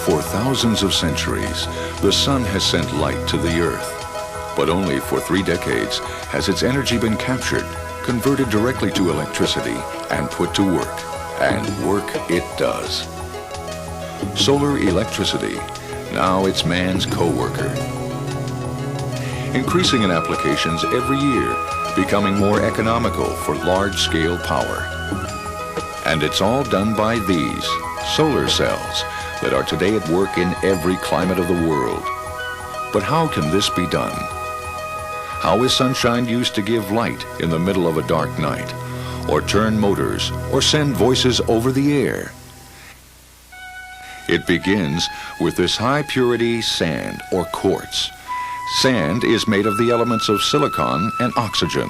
For thousands of centuries, the sun has sent light to the earth. But only for 3 decades has its energy been captured, converted directly to electricity, and put to work. And work it does. Solar electricity, now it's man's co-worker. Increasing in applications every year, becoming more economical for large-scale power. And it's all done by these solar cells that are today at work in every climate of the world. But how can this be done? How is sunshine used to give light in the middle of a dark night, or turn motors, or send voices over the air? It begins with this high-purity sand, or quartz. Sand is made of the elements of silicon and oxygen.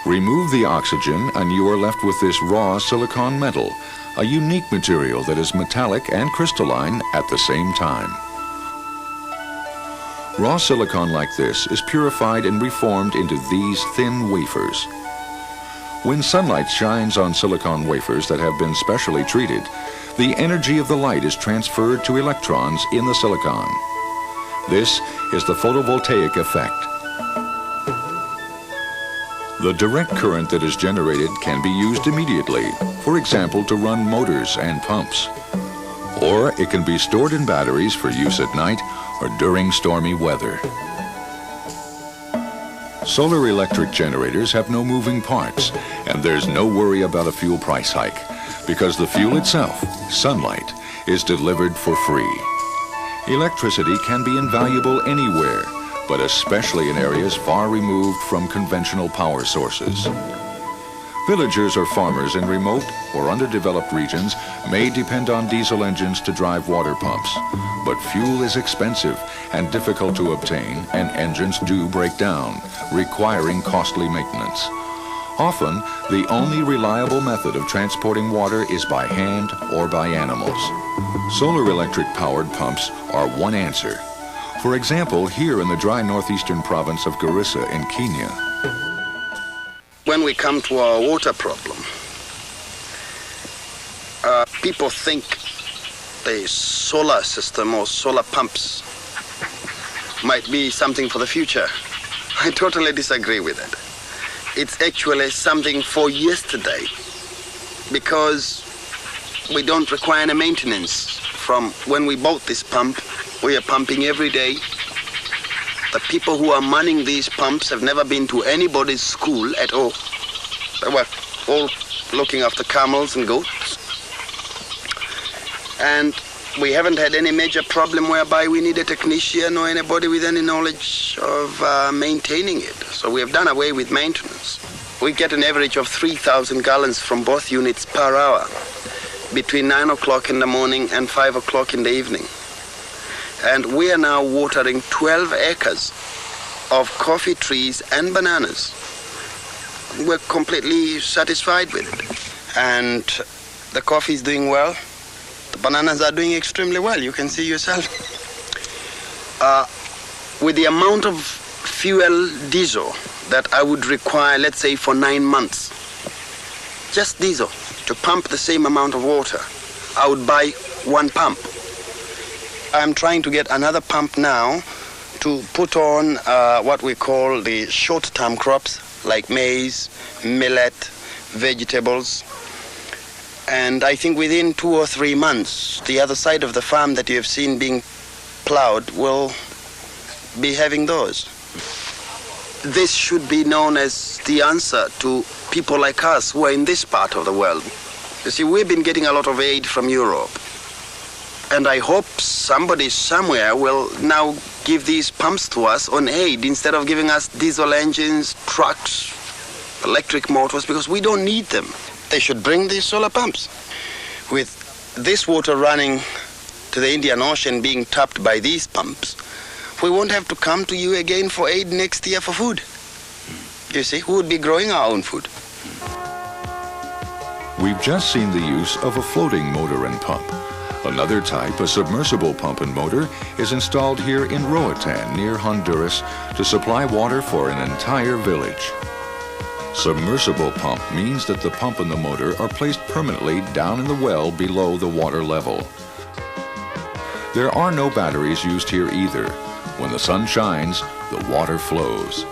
Remove the oxygen and you are left with this raw silicon metal, a unique material that is metallic and crystalline at the same time. Raw silicon like this is purified and reformed into these thin wafers. When sunlight shines on silicon wafers that have been specially treated, the energy of the light is transferred to electrons in the silicon. This is the photovoltaic effect. The direct current that is generated can be used immediately, for example, to run motors and pumps. Or it can be stored in batteries for use at night or during stormy weather. Solar electric generators have no moving parts, and there's no worry about a fuel price hike, because the fuel itself, sunlight, is delivered for free. Electricity can be invaluable anywhere, but especially in areas far removed from conventional power sources. Villagers or farmers in remote or underdeveloped regions may depend on diesel engines to drive water pumps, but fuel is expensive and difficult to obtain, and engines do break down, requiring costly maintenance. Often, the only reliable method of transporting water is by hand or by animals. Solar electric-powered pumps are one answer. For example, here in the dry northeastern province of Garissa in Kenya. When we come to our water problem, people think the solar system or solar pumps might be something for the future. I totally disagree with it. It's actually something for yesterday, because we don't require any maintenance. From when we bought this pump, we are pumping every day. The people who are manning these pumps have never been to anybody's school at all. They were all looking after camels and goats. And we haven't had any major problem whereby we need a technician or anybody with any knowledge of maintaining it. So we have done away with maintenance. We get an average of 3,000 gallons from both units per hour between 9 o'clock in the morning and 5 o'clock in the evening. And we are now watering 12 acres of coffee trees and bananas. We're completely satisfied with it. And the coffee is doing well. The bananas are doing extremely well. You can see yourself. With the amount of fuel diesel that I would require, let's say, for 9 months, just diesel, to pump the same amount of water, I would buy 1 pump. I'm trying to get another pump now to put on what we call the short-term crops, like maize, millet, vegetables. And I think within 2 or 3 months, the other side of the farm that you have seen being plowed will be having those. This should be known as the answer to people like us who are in this part of the world. You see, we've been getting a lot of aid from Europe. And I hope somebody somewhere will now give these pumps to us on aid instead of giving us diesel engines, trucks, electric motors, because we don't need them. They should bring these solar pumps. With this water running to the Indian Ocean being tapped by these pumps, we won't have to come to you again for aid next year for food. You see, we would be growing our own food. We've just seen the use of a floating motor and pump. Another type, a submersible pump and motor, is installed here in Roatan, near Honduras, to supply water for an entire village. Submersible pump means that the pump and the motor are placed permanently down in the well below the water level. There are no batteries used here either. When the sun shines, the water flows.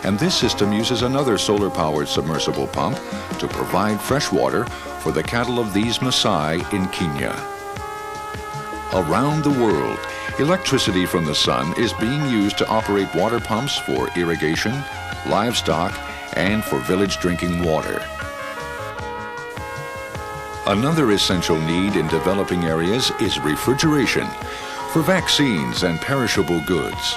And this system uses another solar-powered submersible pump to provide fresh water for the cattle of these Maasai in Kenya. Around the world, electricity from the sun is being used to operate water pumps for irrigation, livestock, and for village drinking water. Another essential need in developing areas is refrigeration for vaccines and perishable goods.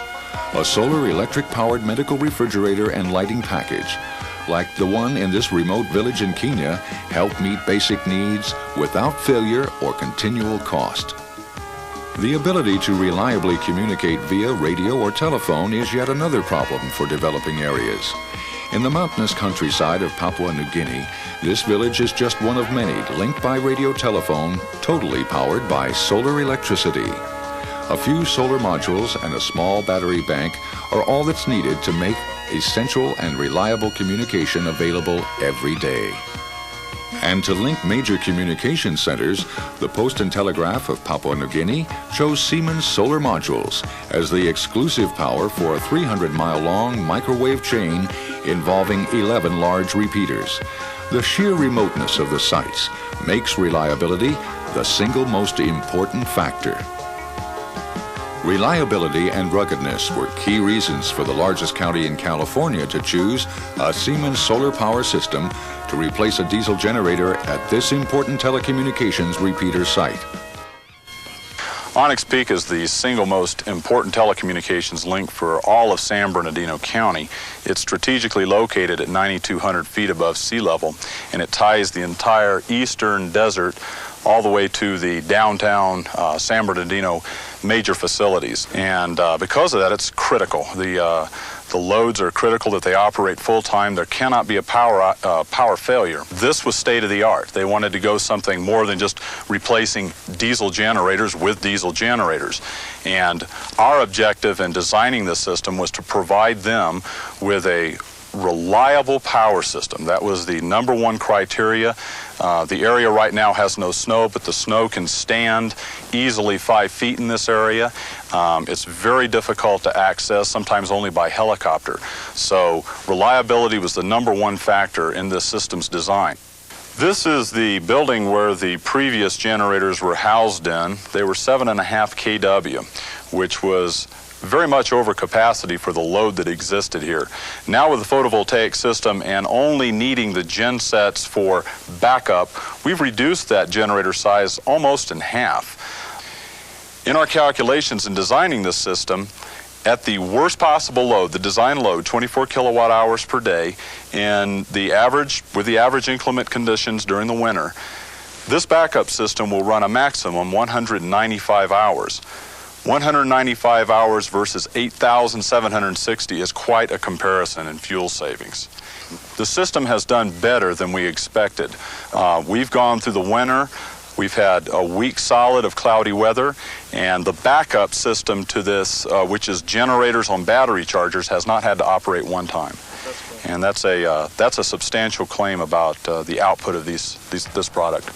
A solar electric-powered medical refrigerator and lighting package, like the one in this remote village in Kenya, help meet basic needs without failure or continual cost. The ability to reliably communicate via radio or telephone is yet another problem for developing areas. In the mountainous countryside of Papua New Guinea, this village is just one of many linked by radio telephone, totally powered by solar electricity. A few solar modules and a small battery bank are all that's needed to make essential and reliable communication available every day. And to link major communication centers, the Post and Telegraph of Papua New Guinea chose Siemens Solar modules as the exclusive power for a 300-mile-long microwave chain involving 11 large repeaters. The sheer remoteness of the sites makes reliability the single most important factor. Reliability and ruggedness were key reasons for the largest county in California to choose a Siemens solar power system to replace a diesel generator at this important telecommunications repeater site. Onyx Peak is the single most important telecommunications link for all of San Bernardino County. It's strategically located at 9,200 feet above sea level, and it ties the entire eastern desert all the way to the downtown San Bernardino major facilities. And because of that, it's critical. The loads are critical that they operate full-time. There cannot be a power failure. This was state-of-the-art. They wanted to go something more than just replacing diesel generators with diesel generators. And our objective in designing this system was to provide them with a reliable power system. That was the number one criteria. The area right now has no snow, but the snow can stand easily 5 feet in this area. It's very difficult to access, sometimes only by helicopter. So reliability was the number one factor in this system's design. This is the building where the previous generators were housed in. They were 7.5 kW, which was very much over capacity for the load that existed here. Now with the photovoltaic system and only needing the gen sets for backup, we've reduced that generator size almost in half. In our calculations in designing this system, at the worst possible load, the design load, 24 kilowatt hours per day, and with the average inclement conditions during the winter, this backup system will run a maximum 195 hours. 195 hours versus 8,760 is quite a comparison in fuel savings. The system has done better than we expected. We've gone through the winter. We've had a week solid of cloudy weather, and the backup system to this, which is generators on battery chargers, has not had to operate one time. And that's a substantial claim about the output of this product.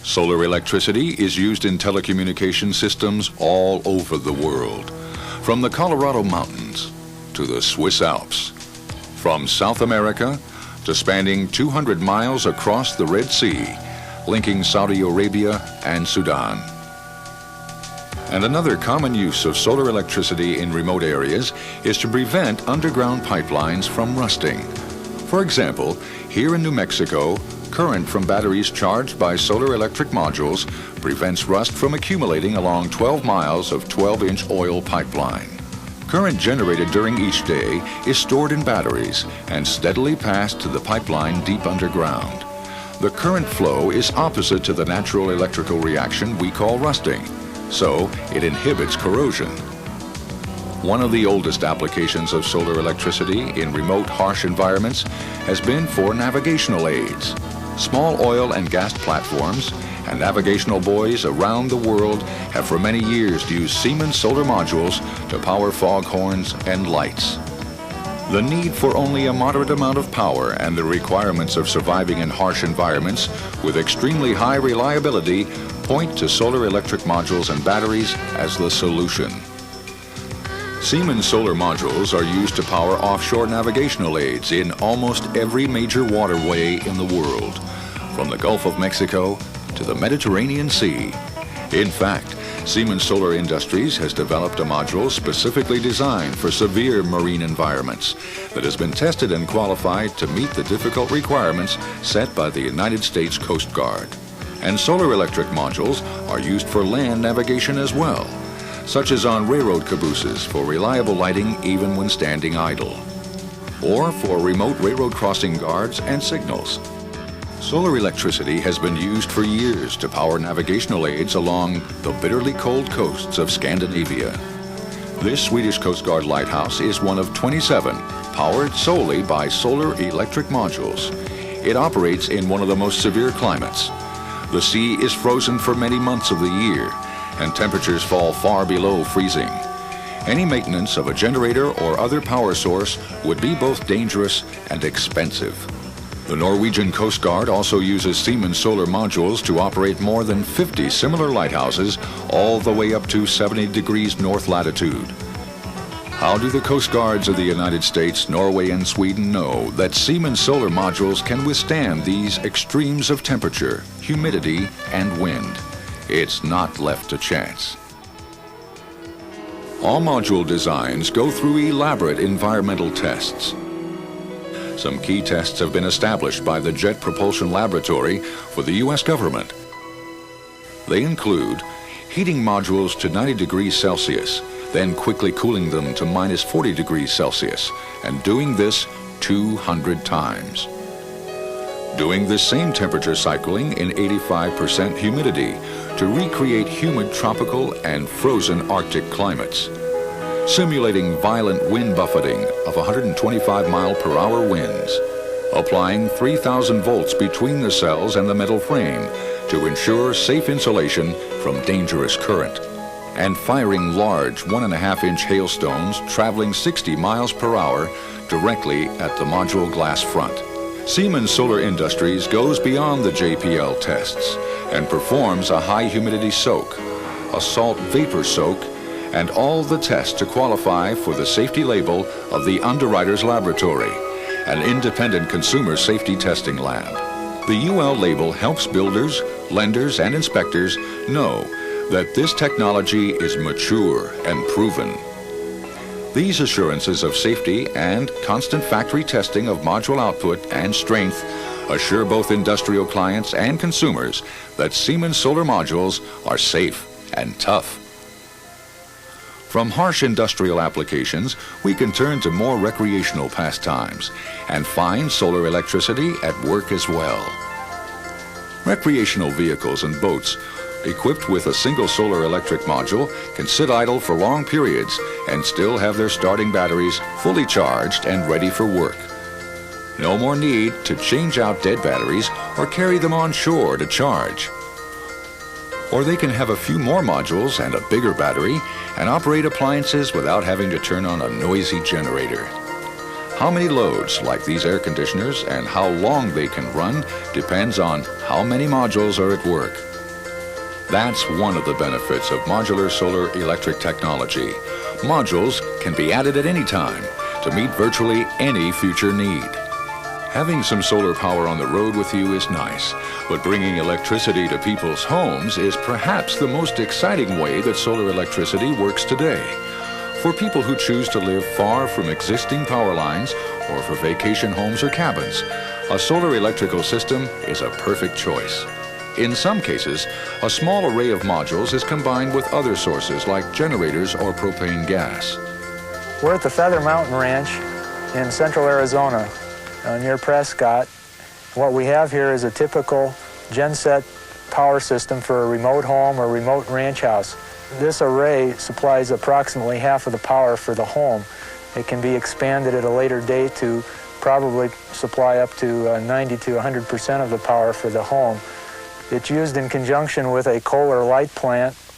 Solar electricity is used in telecommunication systems all over the world, from the Colorado Mountains to the Swiss Alps, from South America to spanning 200 miles across the Red Sea, linking Saudi Arabia and Sudan. And another common use of solar electricity in remote areas is to prevent underground pipelines from rusting. For example, here in New Mexico, current from batteries charged by solar electric modules prevents rust from accumulating along 12 miles of 12-inch oil pipeline. Current generated during each day is stored in batteries and steadily passed to the pipeline deep underground. The current flow is opposite to the natural electrical reaction we call rusting, so it inhibits corrosion. One of the oldest applications of solar electricity in remote, harsh environments has been for navigational aids. Small oil and gas platforms and navigational buoys around the world have for many years used Siemens solar modules to power foghorns and lights. The need for only a moderate amount of power and the requirements of surviving in harsh environments with extremely high reliability point to solar electric modules and batteries as the solution. Siemens Solar modules are used to power offshore navigational aids in almost every major waterway in the world, from the Gulf of Mexico to the Mediterranean Sea. In fact, Siemens Solar Industries has developed a module specifically designed for severe marine environments that has been tested and qualified to meet the difficult requirements set by the United States Coast Guard. And solar electric modules are used for land navigation as well, such as on railroad cabooses for reliable lighting even when standing idle, or for remote railroad crossing guards and signals. Solar electricity has been used for years to power navigational aids along the bitterly cold coasts of Scandinavia. This Swedish Coast Guard lighthouse is one of 27 powered solely by solar electric modules. It operates in one of the most severe climates. The sea is frozen for many months of the year, and temperatures fall far below freezing. Any maintenance of a generator or other power source would be both dangerous and expensive. The Norwegian Coast Guard also uses Siemens Solar modules to operate more than 50 similar lighthouses all the way up to 70 degrees north latitude. How do the Coast Guards of the United States, Norway, and Sweden know that Siemens Solar modules can withstand these extremes of temperature, humidity, and wind? It's not left to chance. All module designs go through elaborate environmental tests. Some key tests have been established by the Jet Propulsion Laboratory for the U.S. government. They include heating modules to 90 degrees Celsius, then quickly cooling them to minus 40 degrees Celsius, and doing this 200 times. Doing this same temperature cycling in 85% humidity to recreate humid tropical and frozen Arctic climates. Simulating violent wind buffeting of 125 mile-per-hour winds, applying 3,000 volts between the cells and the metal frame to ensure safe insulation from dangerous current, and firing large 1.5-inch hailstones traveling 60 miles per hour directly at the module glass front. Siemens Solar Industries goes beyond the JPL tests and performs a high humidity soak, a salt vapor soak, and all the tests to qualify for the safety label of the Underwriters Laboratory, an independent consumer safety testing lab. The UL label helps builders, lenders, and inspectors know that this technology is mature and proven. These assurances of safety and constant factory testing of module output and strength assure both industrial clients and consumers that Siemens Solar modules are safe and tough. From harsh industrial applications, we can turn to more recreational pastimes and find solar electricity at work as well. Recreational vehicles and boats equipped with a single solar electric module can sit idle for long periods and still have their starting batteries fully charged and ready for work. No more need to change out dead batteries or carry them on shore to charge. Or they can have a few more modules and a bigger battery and operate appliances without having to turn on a noisy generator. How many loads, like these air conditioners, and how long they can run depends on how many modules are at work. That's one of the benefits of modular solar electric technology. Modules can be added at any time to meet virtually any future need. Having some solar power on the road with you is nice, but bringing electricity to people's homes is perhaps the most exciting way that solar electricity works today. For people who choose to live far from existing power lines or for vacation homes or cabins, a solar electrical system is a perfect choice. In some cases, a small array of modules is combined with other sources like generators or propane gas. We're at the Feather Mountain Ranch in central Arizona, near Prescott. What we have here is a typical genset power system for a remote home or remote ranch house. This array supplies approximately half of the power for the home. It can be expanded at a later date to probably supply up to 90 to 100% of the power for the home. It's used in conjunction with a Kohler light plant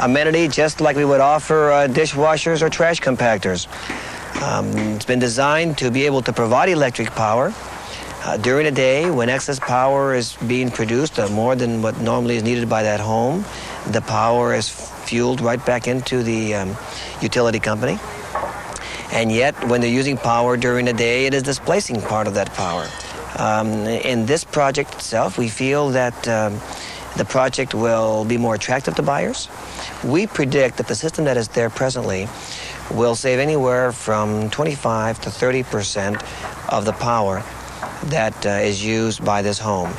amenity just like we would offer dishwashers or trash compactors. It's been designed to be able to provide electric power during the day when excess power is being produced, more than what normally is needed by that home. The power is fueled right back into the utility company. And yet, when they're using power during the day, it is displacing part of that power. In this project itself, we feel that the project will be more attractive to buyers. We predict that the system that is there presently will save anywhere from 25 to 30% of the power that is used by this home.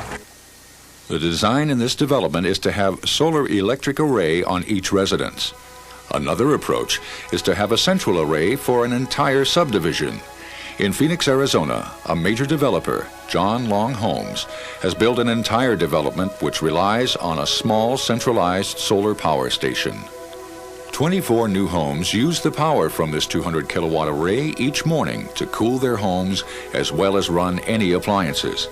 The design in this development is to have solar electric array on each residence. Another approach is to have a central array for an entire subdivision. In Phoenix, Arizona, a major developer, John Long Homes, has built an entire development which relies on a small centralized solar power station. 24 new homes use the power from this 200 kilowatt array each morning to cool their homes as well as run any appliances.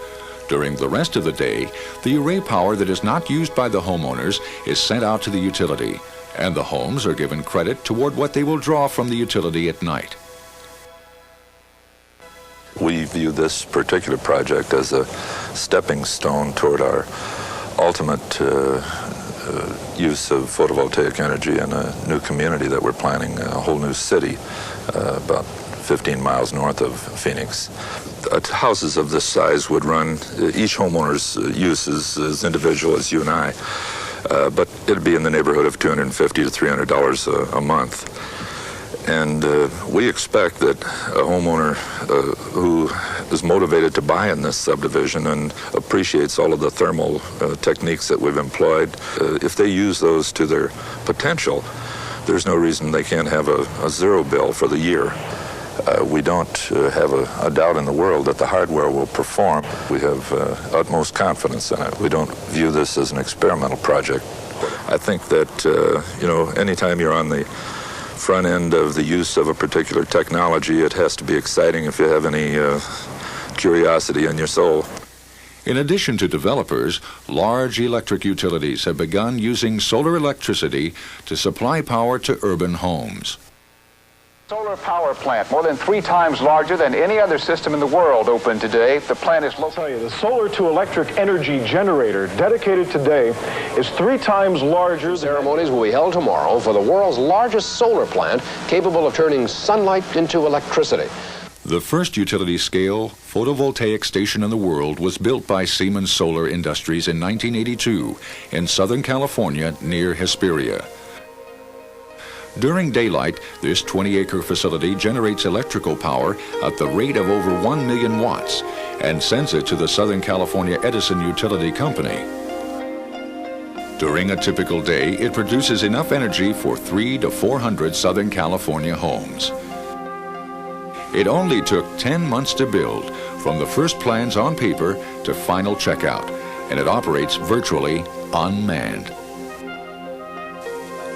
During the rest of the day, the array power that is not used by the homeowners is sent out to the utility, and the homes are given credit toward what they will draw from the utility at night. We view this particular project as a stepping stone toward our ultimate use of photovoltaic energy in a new community that we're planning, a whole new city about 15 miles north of Phoenix. Houses of this size would run, each homeowner's use is as individual as you and I, but it'd be in the neighborhood of $250 to $300 a month. And we expect that a homeowner who is motivated to buy in this subdivision and appreciates all of the thermal techniques that we've employed, if they use those to their potential, there's no reason they can't have a zero bill for the year. We don't have a doubt in the world that the hardware will perform. We have utmost confidence in it. We don't view this as an experimental project. I think that, anytime you're on the front end of the use of a particular technology, it has to be exciting if you have any curiosity in your soul. In addition to developers, large electric utilities have begun using solar electricity to supply power to urban homes. Solar power plant, more than 3 times larger than any other system in the world, opened today. The plant is located. The solar to electric energy generator dedicated today is 3 times larger. Ceremonies will be held tomorrow for the world's largest solar plant capable of turning sunlight into electricity. The first utility-scale photovoltaic station in the world was built by Siemens Solar Industries in 1982 in Southern California near Hesperia. During daylight, this 20-acre facility generates electrical power at the rate of over 1 million watts and sends it to the Southern California Edison Utility Company. During a typical day, it produces enough energy for 300 to 400 Southern California homes. It only took 10 months to build, from the first plans on paper to final checkout, and it operates virtually unmanned.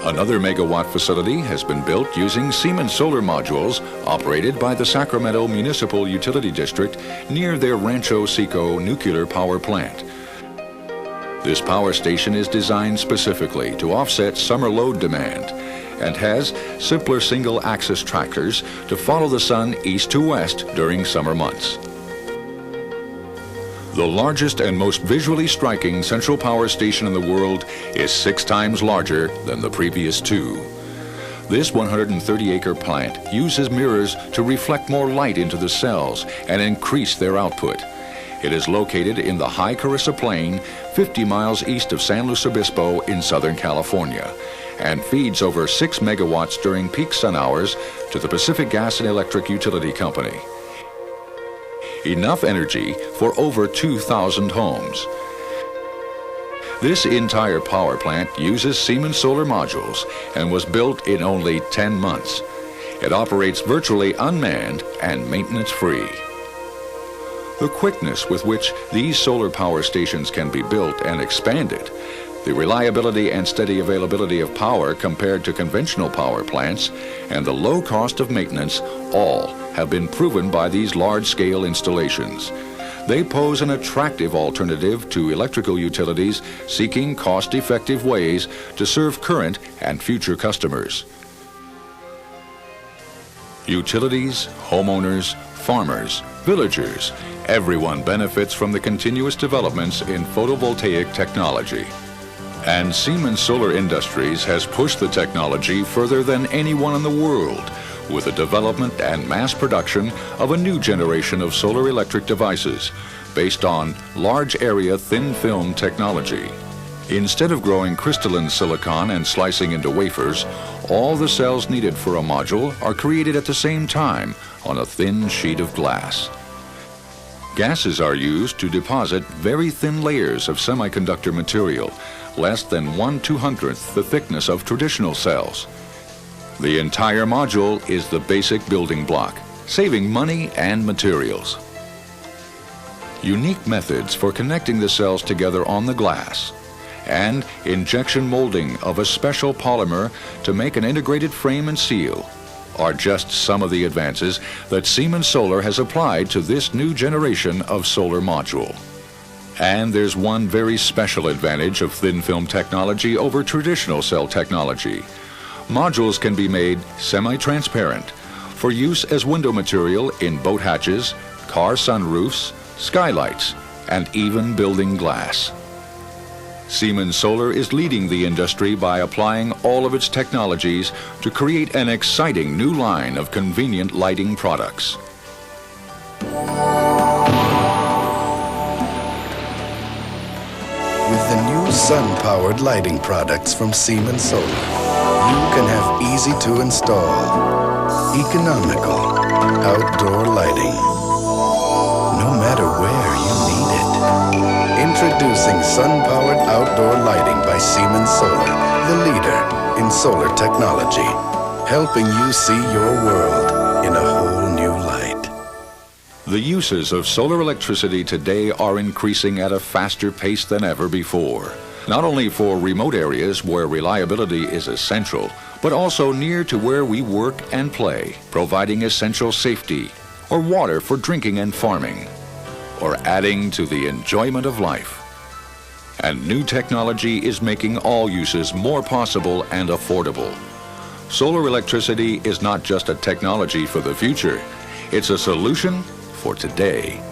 Another megawatt facility has been built using Siemens Solar modules operated by the Sacramento Municipal Utility District near their Rancho Seco nuclear power plant. This power station is designed specifically to offset summer load demand and has simpler single-axis trackers to follow the sun east to west during summer months. The largest and most visually striking central power station in the world is 6 times larger than the previous 2. This 130-acre plant uses mirrors to reflect more light into the cells and increase their output. It is located in the High Carissa Plain, 50 miles east of San Luis Obispo in Southern California, and feeds over 6 megawatts during peak sun hours to the Pacific Gas and Electric Utility Company. Enough energy for over 2,000 homes. This entire power plant uses Siemens Solar modules and was built in only 10 months. It operates virtually unmanned and maintenance-free. The quickness with which these solar power stations can be built and expanded, the reliability and steady availability of power compared to conventional power plants, and the low cost of maintenance all have been proven by these large-scale installations. they pose an attractive alternative to electrical utilities seeking cost-effective ways to serve current and future customers. Utilities, homeowners, farmers, villagers, everyone benefits from the continuous developments in photovoltaic technology. And Siemens Solar Industries has pushed the technology further than anyone in the world with the development and mass production of a new generation of solar electric devices based on large area thin film technology. Instead of growing crystalline silicon and slicing into wafers, all the cells needed for a module are created at the same time on a thin sheet of glass. Gases are used to deposit very thin layers of semiconductor material, less than 1/200th the thickness of traditional cells. The entire module is the basic building block, saving money and materials. Unique methods for connecting the cells together on the glass, and injection molding of a special polymer to make an integrated frame and seal are just some of the advances that Siemens Solar has applied to this new generation of solar module. And there's one very special advantage of thin film technology over traditional cell technology. Modules can be made semi-transparent for use as window material in boat hatches, car sunroofs, skylights, and even building glass. Siemens Solar is leading the industry by applying all of its technologies to create an exciting new line of convenient lighting products. With the new sun-powered lighting products from Siemens Solar, you can have easy-to-install, economical outdoor lighting, no matter where you need it. Introducing sun-powered outdoor lighting by Siemens Solar, the leader in solar technology, helping you see your world in a whole new light. The uses of solar electricity today are increasing at a faster pace than ever before. Not only for remote areas where reliability is essential, but also near to where we work and play, providing essential safety, or water for drinking and farming, or adding to the enjoyment of life. And new technology is making all uses more possible and affordable. Solar electricity is not just a technology for the future, it's a solution for today.